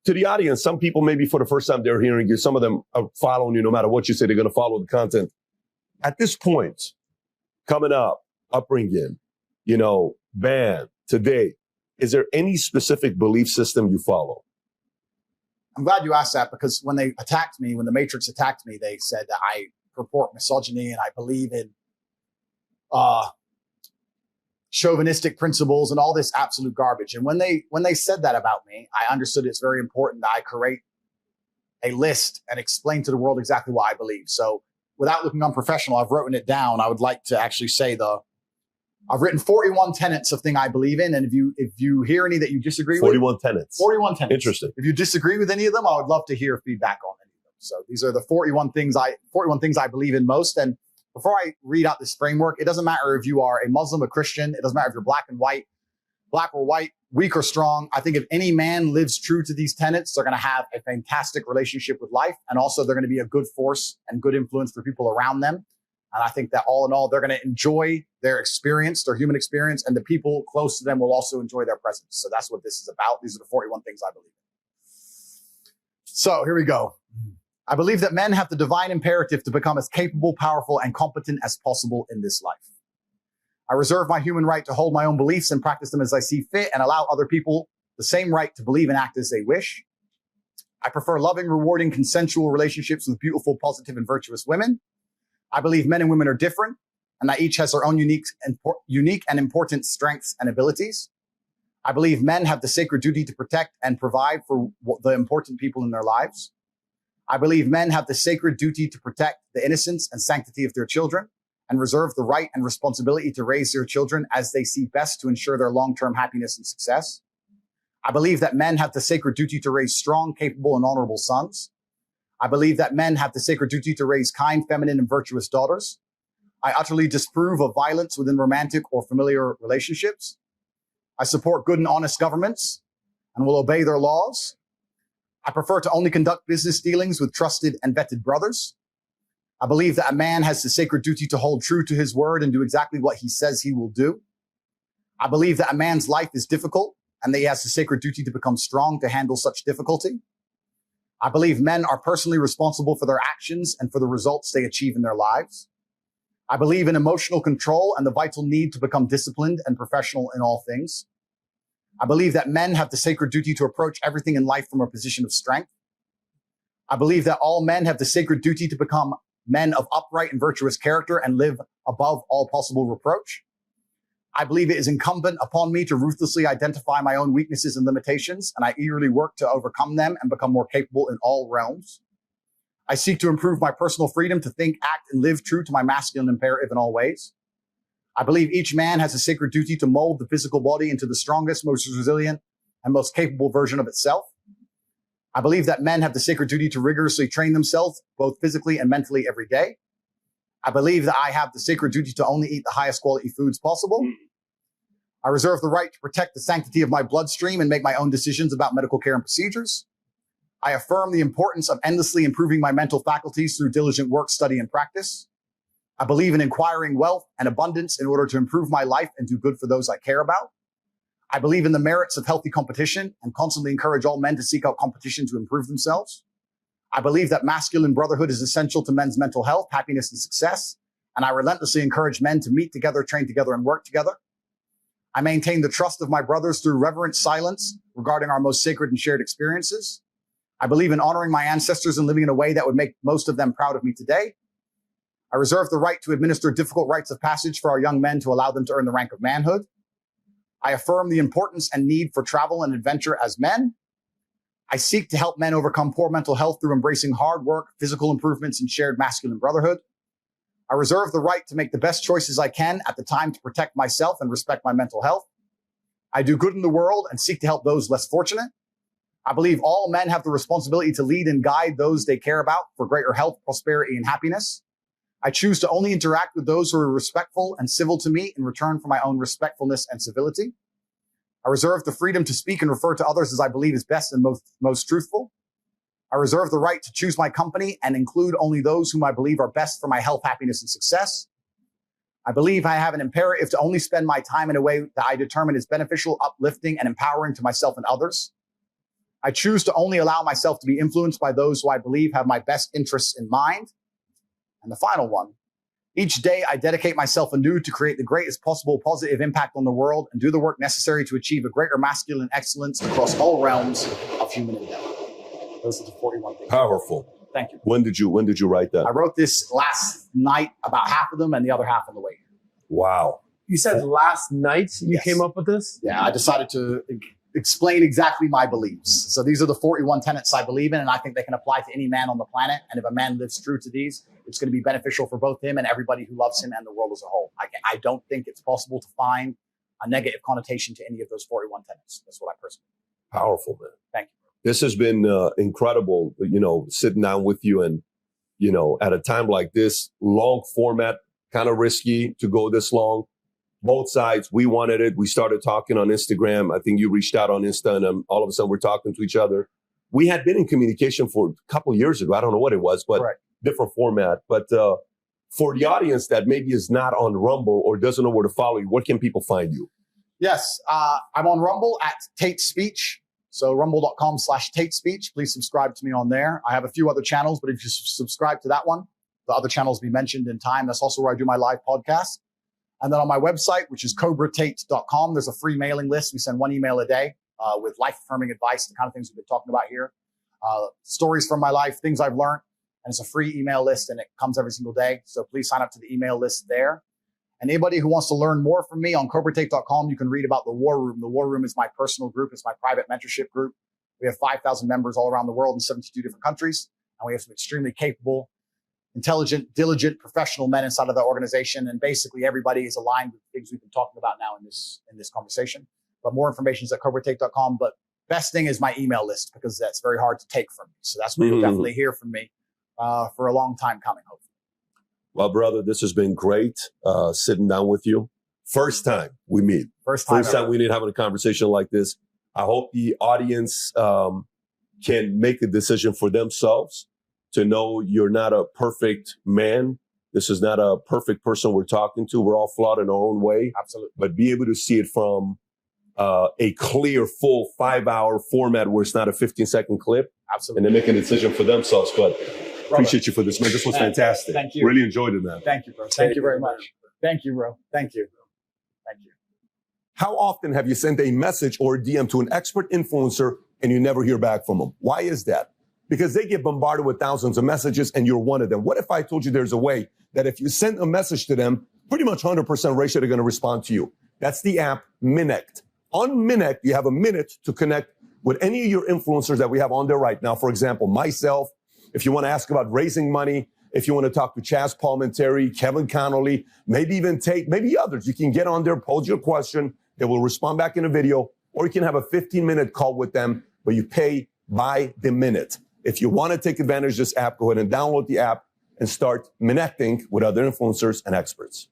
to the audience, some people maybe for the first time they're hearing you, some of them are following you no matter what you say, they're going to follow the content. At this point, coming up, upbringing, band, today, is there any specific belief system you follow? I'm glad you asked that, because when they attacked me, when the Matrix attacked me, they said that I purport misogyny and I believe in chauvinistic principles and all this absolute garbage. And when they said that about me, I understood it's very important that I create a list and explain to the world exactly what I believe. So without looking unprofessional, I've written it down. I would like to actually say I've written 41 tenets of thing I believe in. And if you hear any that you disagree 41 tenets. 41 tenets. Interesting. If you disagree with any of them, I would love to hear feedback on any of them. So these are the 41 things I believe in most. And before I read out this framework, it doesn't matter if you are a Muslim, a Christian. It doesn't matter if you're black or white, weak or strong. I think if any man lives true to these tenets, they're going to have a fantastic relationship with life. And also they're going to be a good force and good influence for people around them. And I think that all in all, they're going to enjoy their experience, their human experience, and the people close to them will also enjoy their presence. So that's what this is about. These are the 41 things I believe in. So here we go. I believe that men have the divine imperative to become as capable, powerful, and competent as possible in this life. I reserve my human right to hold my own beliefs and practice them as I see fit and allow other people the same right to believe and act as they wish. I prefer loving, rewarding, consensual relationships with beautiful, positive, and virtuous women. I believe men and women are different and that each has their own unique and important strengths and abilities. I believe men have the sacred duty to protect and provide for the important people in their lives. I believe men have the sacred duty to protect the innocence and sanctity of their children and reserve the right and responsibility to raise their children as they see best to ensure their long-term happiness and success. I believe that men have the sacred duty to raise strong, capable, and honorable sons. I believe that men have the sacred duty to raise kind, feminine, and virtuous daughters. I utterly disapprove of violence within romantic or familiar relationships. I support good and honest governments and will obey their laws. I prefer to only conduct business dealings with trusted and vetted brothers. I believe that a man has the sacred duty to hold true to his word and do exactly what he says he will do. I believe that a man's life is difficult and that he has the sacred duty to become strong to handle such difficulty. I believe men are personally responsible for their actions and for the results they achieve in their lives. I believe in emotional control and the vital need to become disciplined and professional in all things. I believe that men have the sacred duty to approach everything in life from a position of strength. I believe that all men have the sacred duty to become men of upright and virtuous character and live above all possible reproach. I believe it is incumbent upon me to ruthlessly identify my own weaknesses and limitations, and I eagerly work to overcome them and become more capable in all realms. I seek to improve my personal freedom to think, act, and live true to my masculine imperative in all ways. I believe each man has a sacred duty to mold the physical body into the strongest, most resilient, and most capable version of itself. I believe that men have the sacred duty to rigorously train themselves, both physically and mentally, every day. I believe that I have the sacred duty to only eat the highest quality foods possible. I reserve the right to protect the sanctity of my bloodstream and make my own decisions about medical care and procedures. I affirm the importance of endlessly improving my mental faculties through diligent work, study, and practice. I believe in acquiring wealth and abundance in order to improve my life and do good for those I care about. I believe in the merits of healthy competition and constantly encourage all men to seek out competition to improve themselves. I believe that masculine brotherhood is essential to men's mental health, happiness, and success. And I relentlessly encourage men to meet together, train together, and work together. I maintain the trust of my brothers through reverent silence regarding our most sacred and shared experiences. I believe in honoring my ancestors and living in a way that would make most of them proud of me today. I reserve the right to administer difficult rites of passage for our young men to allow them to earn the rank of manhood. I affirm the importance and need for travel and adventure as men. I seek to help men overcome poor mental health through embracing hard work, physical improvements, and shared masculine brotherhood. I reserve the right to make the best choices I can at the time to protect myself and respect my mental health. I do good in the world and seek to help those less fortunate. I believe all men have the responsibility to lead and guide those they care about for greater health, prosperity, and happiness. I choose to only interact with those who are respectful and civil to me in return for my own respectfulness and civility. I reserve the freedom to speak and refer to others as I believe is best and most truthful. I reserve the right to choose my company and include only those whom I believe are best for my health, happiness, and success. I believe I have an imperative to only spend my time in a way that I determine is beneficial, uplifting, and empowering to myself and others. I choose to only allow myself to be influenced by those who I believe have my best interests in mind. And the final one, each day I dedicate myself anew to create the greatest possible positive impact on the world and do the work necessary to achieve a greater masculine excellence across all realms of human endeavor. Those are the 41 things. Powerful. Thank you. When did you write that? I wrote this last night, about half of them, and the other half on the way here. Wow. You said last night you Yes. came up with this? Yeah, I decided to explain exactly my beliefs. So these are the 41 tenets I believe in, and I think they can apply to any man on the planet. And if a man lives true to these, it's going to be beneficial for both him and everybody who loves him and the world as a whole. I don't think it's possible to find a negative connotation to any of those 41 tenets. That's what I personally think. Powerful, man. Thank you. This has been incredible, sitting down with you and, at a time like this, long format, kind of risky to go this long. Both sides, we wanted it. We started talking on Instagram. I think you reached out on Insta, and all of a sudden we're talking to each other. We had been in communication for a couple of years ago. I don't know what it was, but Correct. Different format. But for the audience that maybe is not on Rumble or doesn't know where to follow you, where can people find you? Yes, I'm on Rumble at Tate Speech. So rumble.com/Tate Speech. Please subscribe to me on there. I have a few other channels, but if you subscribe to that one, the other channels will be mentioned in time. That's also where I do my live podcast. And then on my website, which is cobratate.com, there's a free mailing list. We send one email a day with life-affirming advice, the kind of things we've been talking about here. Stories from my life, things I've learned. And it's a free email list, and it comes every single day. So please sign up to the email list there. And anybody who wants to learn more from me on cobratate.com, you can read about the War Room. The War Room is my personal group. It's my private mentorship group. We have 5,000 members all around the world in 72 different countries. And we have some extremely capable, intelligent, diligent, professional men inside of the organization. And basically everybody is aligned with things we've been talking about now in this conversation. But more information is at cobratate.com. But best thing is my email list, because that's very hard to take from me. So that's where you'll definitely hear from me for a long time coming, hopefully. Well, brother, this has been great sitting down with you. First time we meet. First time we need having a conversation like this. I hope the audience can make a decision for themselves to know you're not a perfect man. This is not a perfect person we're talking to. We're all flawed in our own way. Absolutely. But be able to see it from a clear, full 5-hour format where it's not a 15-second clip. Absolutely. And then make a decision for themselves. But appreciate you for this, man. This was fantastic. Thank you. Really enjoyed it, man. Thank you, bro. Thank you very much. Thank you, bro. Thank you. Thank you. How often have you sent a message or a DM to an expert influencer and you never hear back from them? Why is that? Because they get bombarded with thousands of messages and you're one of them. What if I told you there's a way that if you send a message to them, pretty much 100% ratio they're going to respond to you? That's the app Minect. On Minect, you have a minute to connect with any of your influencers that we have on there right now. For example, myself. If you want to ask about raising money, if you want to talk to Chaz Palminteri, Kevin Connolly, maybe even Tate, maybe others, you can get on there, pose your question. They will respond back in a video, or you can have a 15-minute call with them, but you pay by the minute. If you want to take advantage of this app, go ahead and download the app and start connecting with other influencers and experts.